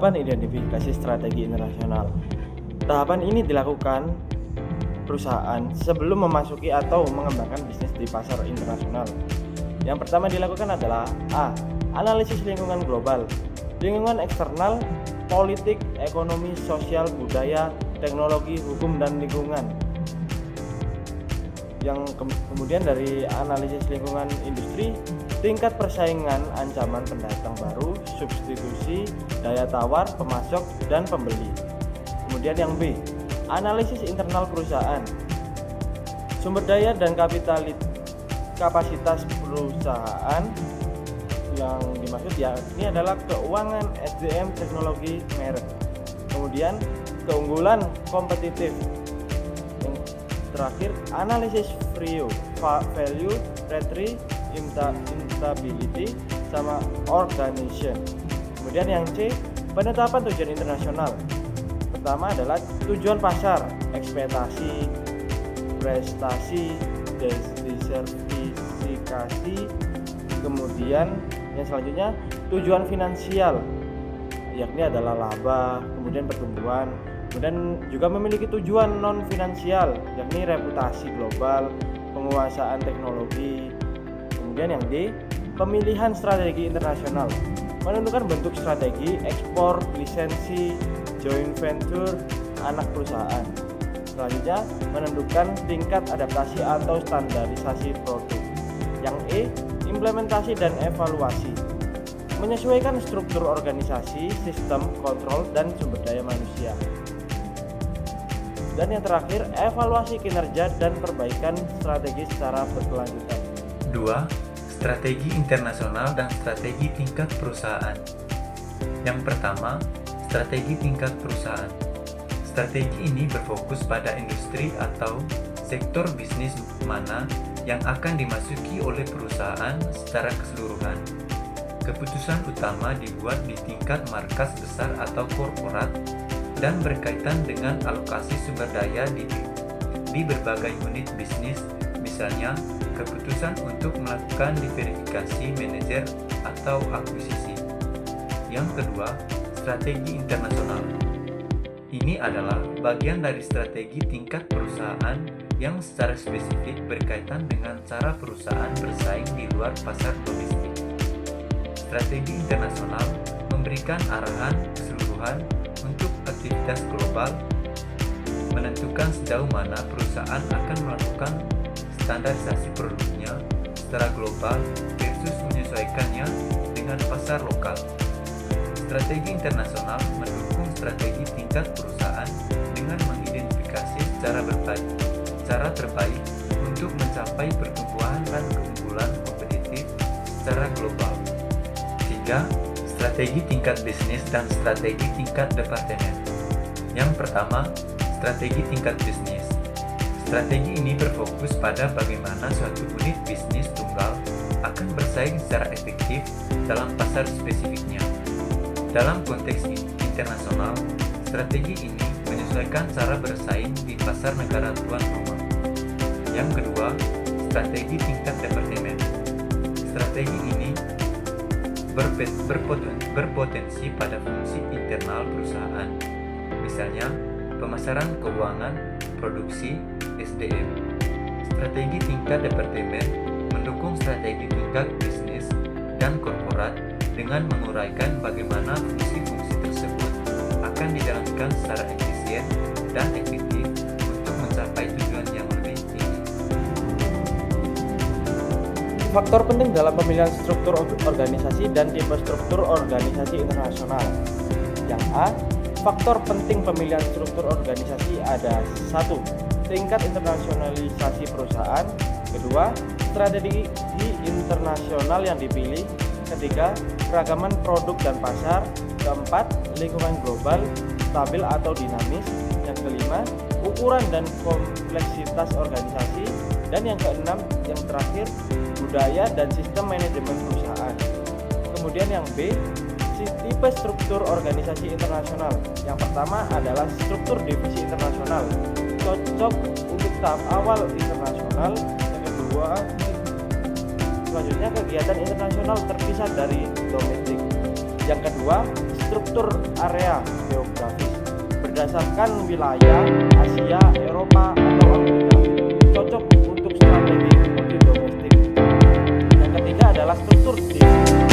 tahapan identifikasi strategi internasional. Tahapan ini dilakukan perusahaan sebelum memasuki atau mengembangkan bisnis di pasar internasional. Yang pertama dilakukan adalah A. Analisis lingkungan global. Lingkungan eksternal, politik, ekonomi, sosial, budaya, teknologi, hukum, dan lingkungan. Yang kemudian dari analisis lingkungan industri, tingkat persaingan, ancaman pendatang baru, substitusi, daya tawar, pemasok, dan pembeli. Kemudian yang B, analisis internal perusahaan, sumber daya dan kapasitas perusahaan. Yang dimaksud ini adalah keuangan, SDM, teknologi, merek. Kemudian keunggulan, kompetitif. Yang terakhir analisis value, retry, instability, sama organization. Kemudian yang C, penetapan tujuan internasional. Pertama adalah tujuan pasar, ekspektasi, prestasi, diversifikasi. Kemudian yang selanjutnya tujuan finansial, yakni adalah laba, kemudian pertumbuhan. Kemudian juga memiliki tujuan non finansial, yakni reputasi global, penguasaan teknologi. Kemudian yang D, pemilihan strategi internasional, menentukan bentuk strategi, ekspor, lisensi, joint venture, anak perusahaan. Selanjutnya menentukan tingkat adaptasi atau standarisasi produk. Yang E, implementasi dan evaluasi, menyesuaikan struktur organisasi, sistem, kontrol, dan sumber daya manusia. Dan yang terakhir, evaluasi kinerja dan perbaikan strategi secara berkelanjutan. 2. Strategi internasional dan strategi tingkat perusahaan. Yang pertama, strategi tingkat perusahaan. Strategi ini berfokus pada industri atau sektor bisnis mana yang akan dimasuki oleh perusahaan secara keseluruhan. Keputusan utama dibuat di tingkat markas besar atau korporat dan berkaitan dengan alokasi sumber daya di berbagai unit bisnis, misalnya keputusan untuk melakukan diverifikasi manajer atau akuisisi. Yang kedua, strategi internasional. Ini adalah bagian dari strategi tingkat perusahaan yang secara spesifik berkaitan dengan cara perusahaan bersaing di luar pasar domestik. Strategi internasional memberikan arahan keseluruhan untuk aktivitas global, menentukan sejauh mana perusahaan akan melakukan standarisasi produknya secara global versus menyesuaikannya dengan pasar lokal. Strategi internasional mendukung strategi tingkat perusahaan dengan mengidentifikasi cara terbaik untuk mencapai pertumbuhan dan keunggulan kompetitif secara global. 3. Strategi tingkat bisnis dan strategi tingkat departemen. Yang pertama, strategi tingkat bisnis. Strategi ini berfokus pada bagaimana suatu unit bisnis tunggal akan bersaing secara efektif dalam pasar spesifiknya. Dalam konteks internasional, strategi ini menyesuaikan cara bersaing di pasar negara tuan rumah. Yang kedua, strategi tingkat departemen. Strategi ini berpotensi pada fungsi internal perusahaan, misalnya pemasaran keuangan, produksi, SDM. Strategi tingkat departemen mendukung strategi tingkat bisnis dan korporat dengan menguraikan bagaimana fungsi-fungsi tersebut akan dijalankan secara efisien dan efektif untuk mencapai tujuan yang lebih tinggi. Faktor penting dalam pemilihan struktur organisasi dan tipe struktur organisasi internasional. Yang A, faktor penting pemilihan struktur organisasi ada 1. Tingkat internasionalisasi perusahaan. Kedua, strategi internasional yang dipilih. Ketiga, keragaman produk dan pasar. Keempat, lingkungan global, stabil atau dinamis. Yang kelima, ukuran dan kompleksitas organisasi. Dan yang keenam, yang terakhir, budaya dan sistem manajemen perusahaan. Kemudian yang B, tipe struktur organisasi internasional. Yang pertama adalah struktur divisi internasional, cocok untuk tahap awal internasional. Yang kedua, selanjutnya kegiatan internasional terpisah dari domestik. Yang kedua, struktur area geografis. Berdasarkan wilayah Asia, Eropa, atau Amerika, cocok untuk strategi multi domestik. Yang ketiga adalah struktur desa.